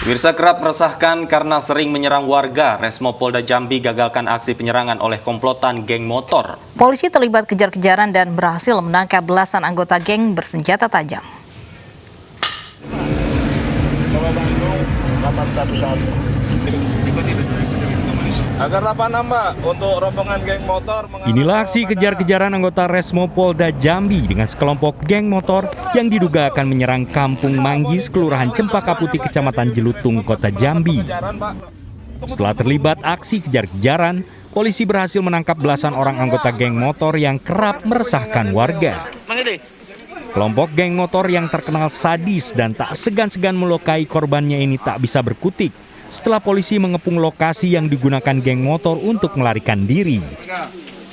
Pemirsa, kerap meresahkan karena sering menyerang warga. Resmo Polda Jambi gagalkan aksi penyerangan oleh komplotan geng motor. Polisi terlibat kejar-kejaran dan berhasil menangkap belasan anggota geng bersenjata tajam. Agar apa nambah untuk rombongan geng motor. Inilah aksi kejar-kejaran anggota Resmo Polda Jambi dengan sekelompok geng motor yang diduga akan menyerang Kampung Manggis, Kelurahan Cempaka Putih, Kecamatan Jelutung, Kota Jambi. Setelah terlibat aksi kejar-kejaran, polisi berhasil menangkap belasan orang anggota geng motor yang kerap meresahkan warga. Kelompok geng motor yang terkenal sadis dan tak segan-segan melukai korbannya ini tak bisa berkutik setelah polisi mengepung lokasi yang digunakan geng motor untuk melarikan diri.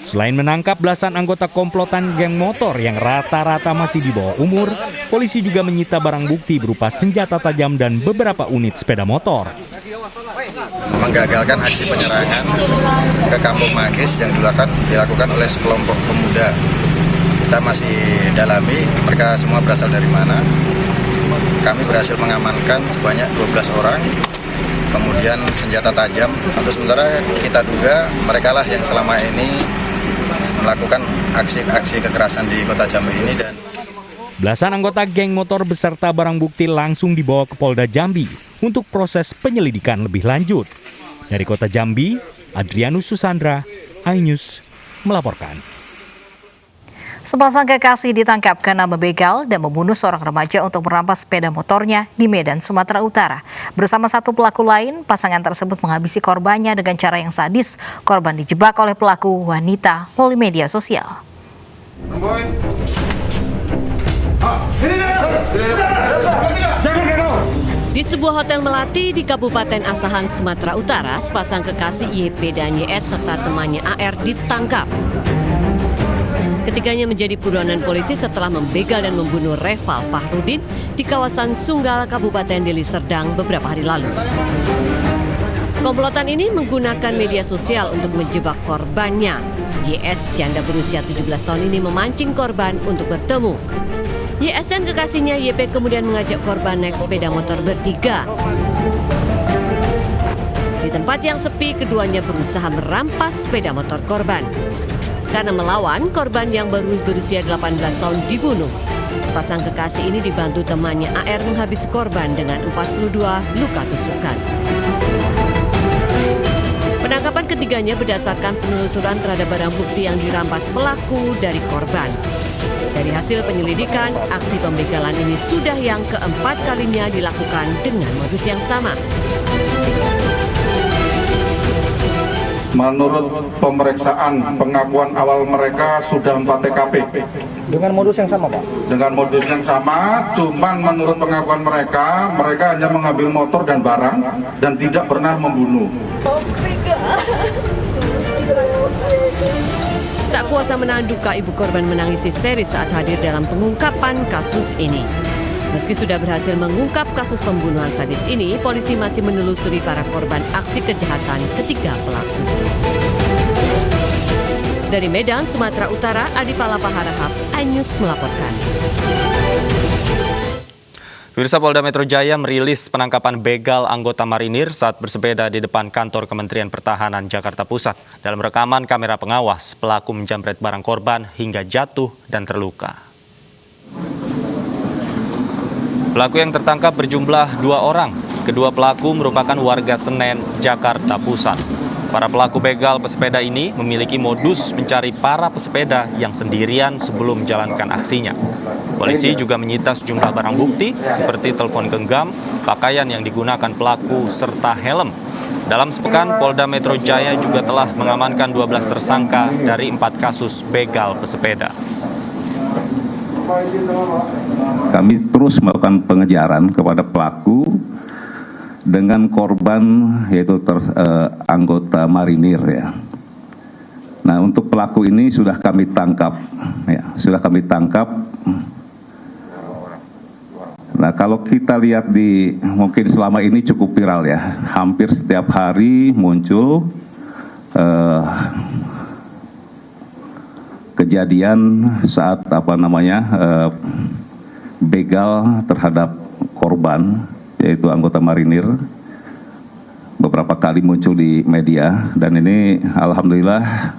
Selain menangkap belasan anggota komplotan geng motor yang rata-rata masih di bawah umur, polisi juga menyita barang bukti berupa senjata tajam dan beberapa unit sepeda motor. Menggagalkan aksi penyerangan ke Kampung Manggis yang dilakukan oleh sekelompok pemuda. Kita masih dalami mereka semua berasal dari mana. Kami berhasil mengamankan sebanyak 12 orang. Kemudian senjata tajam. Untuk sementara kita duga mereka lah yang selama ini melakukan aksi-aksi kekerasan di Kota Jambi ini. Dan belasan anggota geng motor beserta barang bukti langsung dibawa ke Polda Jambi untuk proses penyelidikan lebih lanjut. Dari Kota Jambi, Adrianus Susandra, iNews melaporkan. Sepasang kekasih ditangkap karena membegal dan membunuh seorang remaja untuk merampas sepeda motornya di Medan, Sumatera Utara. Bersama satu pelaku lain, pasangan tersebut menghabisi korbannya dengan cara yang sadis. Korban dijebak oleh pelaku wanita melalui media sosial. Di sebuah hotel melati di Kabupaten Asahan, Sumatera Utara, sepasang kekasih YP dan YS serta temannya AR ditangkap. Ketiganya menjadi buronan polisi setelah membegal dan membunuh Reval Fahrudin di kawasan Sunggal, Kabupaten Deli Serdang beberapa hari lalu. Komplotan ini menggunakan media sosial untuk menjebak korbannya. YS, janda berusia 17 tahun ini memancing korban untuk bertemu. YS dan kekasihnya YP kemudian mengajak korban naik sepeda motor bertiga. Di tempat yang sepi, keduanya berusaha merampas sepeda motor korban. Karena melawan, korban yang baru berusia 18 tahun dibunuh. Sepasang kekasih ini dibantu temannya AR menghabisi korban dengan 42 luka tusukan. Penangkapan ketiganya berdasarkan penelusuran terhadap barang bukti yang dirampas pelaku dari korban. Dari hasil penyelidikan, aksi pembegalan ini sudah yang keempat kalinya dilakukan dengan modus yang sama. Menurut pemeriksaan pengakuan awal mereka sudah 4 TKP. Dengan modus yang sama, Pak? Dengan modus yang sama, cuman menurut pengakuan mereka hanya mengambil motor dan barang dan tidak pernah membunuh. Tak kuasa menahan duka, ibu korban menangis histeris saat hadir dalam pengungkapan kasus ini. Meski sudah berhasil mengungkap kasus pembunuhan sadis ini, polisi masih menelusuri para korban aksi kejahatan ketiga pelaku. Dari Medan, Sumatera Utara, Adi Palapa Harahap, iNews melaporkan. Pemirsa, Polda Metro Jaya merilis penangkapan begal anggota marinir saat bersepeda di depan kantor Kementerian Pertahanan Jakarta Pusat. Dalam rekaman kamera pengawas, pelaku menjamret barang korban hingga jatuh dan terluka. Pelaku yang tertangkap berjumlah 2 orang. Kedua pelaku merupakan warga Senen, Jakarta Pusat. Para pelaku begal pesepeda ini memiliki modus mencari para pesepeda yang sendirian sebelum menjalankan aksinya. Polisi juga menyita sejumlah barang bukti seperti telepon genggam, pakaian yang digunakan pelaku, serta helm. Dalam sepekan, Polda Metro Jaya juga telah mengamankan 12 tersangka dari 4 kasus begal pesepeda. Kami terus melakukan pengejaran kepada pelaku dengan korban yaitu anggota marinir ya. Nah, untuk pelaku ini sudah kami tangkap ya, Nah, kalau kita lihat mungkin selama ini cukup viral ya, hampir setiap hari muncul kejadian saat begal terhadap korban yaitu anggota marinir, beberapa kali muncul di media, dan ini alhamdulillah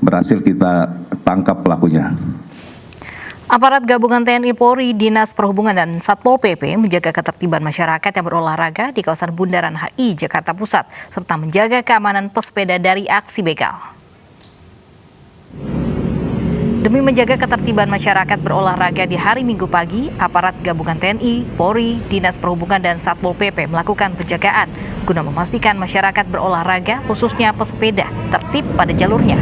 berhasil kita tangkap pelakunya. Aparat gabungan TNI Polri, Dinas Perhubungan dan Satpol PP menjaga ketertiban masyarakat yang berolahraga di kawasan Bundaran HI Jakarta Pusat serta menjaga keamanan pesepeda dari aksi begal. Demi menjaga ketertiban masyarakat berolahraga di hari Minggu pagi, aparat gabungan TNI, Polri, Dinas Perhubungan dan Satpol PP melakukan penjagaan guna memastikan masyarakat berolahraga khususnya pesepeda tertib pada jalurnya.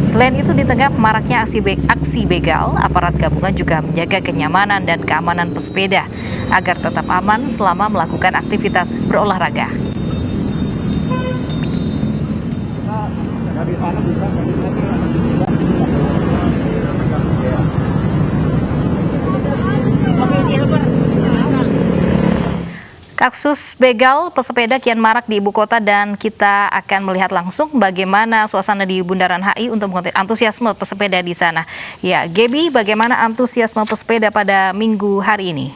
Selain itu, di tengah maraknya aksi begal, aparat gabungan juga menjaga kenyamanan dan keamanan pesepeda agar tetap aman selama melakukan aktivitas berolahraga. Kasus begal pesepeda kian marak di ibu kota dan kita akan melihat langsung bagaimana suasana di Bundaran HI untuk mengetahui antusiasme pesepeda di sana. Ya, Gaby, bagaimana antusiasme pesepeda pada Minggu hari ini?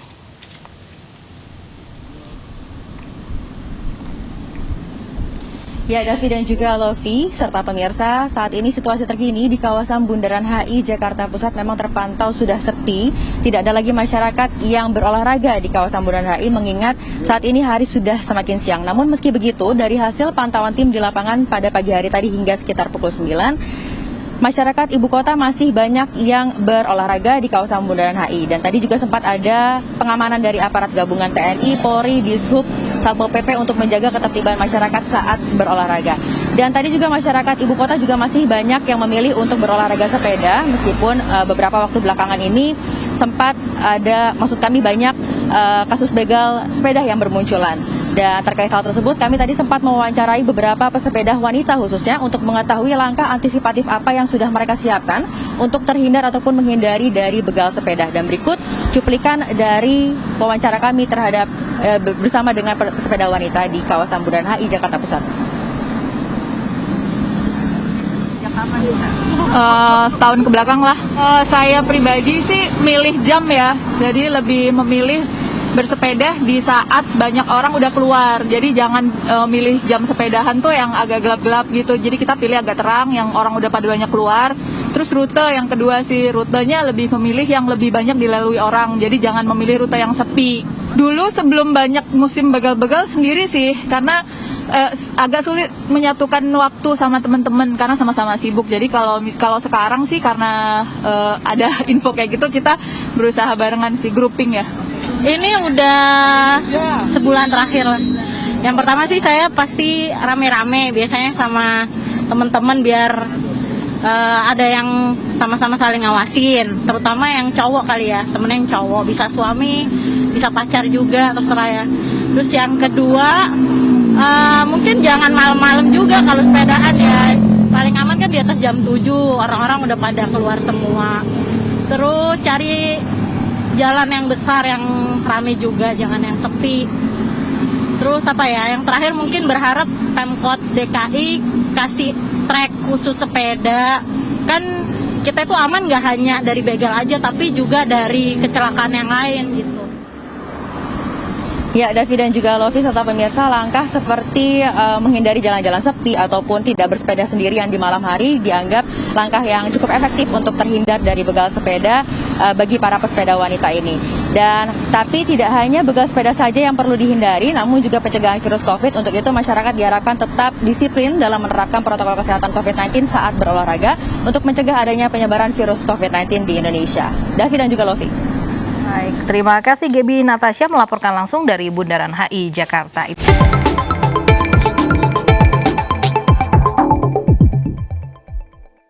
Ya, Davi dan juga Lovi, serta pemirsa, saat ini situasi terkini di kawasan Bundaran HI Jakarta Pusat memang terpantau sudah sepi. Tidak ada lagi masyarakat yang berolahraga di kawasan Bundaran HI mengingat saat ini hari sudah semakin siang. Namun meski begitu, dari hasil pantauan tim di lapangan pada pagi hari tadi hingga sekitar pukul 9, masyarakat ibu kota masih banyak yang berolahraga di kawasan Bundaran HI. Dan tadi juga sempat ada pengamanan dari aparat gabungan TNI, Polri, Dishub, Satpol PP untuk menjaga ketertiban masyarakat saat berolahraga. Dan tadi juga masyarakat ibu kota juga masih banyak yang memilih untuk berolahraga sepeda, meskipun beberapa waktu belakangan ini sempat ada, maksud kami banyak kasus begal sepeda yang bermunculan. Dan terkait hal tersebut, kami tadi sempat mewawancarai beberapa pesepeda wanita khususnya untuk mengetahui langkah antisipatif apa yang sudah mereka siapkan untuk terhindar ataupun menghindari dari begal sepeda. Dan berikut cuplikan dari wawancara kami terhadap bersama dengan pesepeda wanita di kawasan Bundaran HI Jakarta Pusat. Setahun ke belakang lah. Saya pribadi sih milih jam ya, jadi lebih memilih bersepeda di saat banyak orang udah keluar. Jadi jangan milih jam sepedahan tuh yang agak gelap-gelap gitu. Jadi kita pilih agak terang yang orang udah pada banyak keluar. Terus rute yang kedua sih, rutenya lebih memilih yang lebih banyak dilalui orang. Jadi jangan memilih rute yang sepi. Dulu sebelum banyak musim begal-begal sendiri sih, karena agak sulit menyatukan waktu sama teman-teman karena sama-sama sibuk. Jadi kalau sekarang sih karena ada info kayak gitu, kita berusaha barengan sih, grouping ya. Ini udah sebulan terakhir. Yang pertama sih saya pasti rame-rame, biasanya sama teman-teman biar ada yang sama-sama saling ngawasin. Terutama yang cowok kali ya, temennya yang cowok, bisa suami, bisa pacar juga, terserah ya. Terus yang kedua, mungkin jangan malam-malam juga kalau sepedaan ya. Paling aman kan di atas jam 7, orang-orang udah pada keluar semua. Terus cari jalan yang besar, yang rame juga, jangan yang sepi. Terus apa ya, yang terakhir mungkin berharap Pemkot DKI kasih trek khusus sepeda. Kan kita itu aman gak hanya dari begal aja, tapi juga dari kecelakaan yang lain gitu. Ya, Davi dan juga Lovi serta pemirsa, langkah seperti menghindari jalan-jalan sepi ataupun tidak bersepeda sendirian di malam hari dianggap langkah yang cukup efektif untuk terhindar dari begal sepeda bagi para pesepeda wanita ini. Dan tapi tidak hanya begal sepeda saja yang perlu dihindari, namun juga pencegahan virus COVID. Untuk itu masyarakat diharapkan tetap disiplin dalam menerapkan protokol kesehatan COVID-19 saat berolahraga untuk mencegah adanya penyebaran virus COVID-19 di Indonesia. Davi dan juga Lovi. Baik, terima kasih Gaby Natasha melaporkan langsung dari Bundaran HI Jakarta.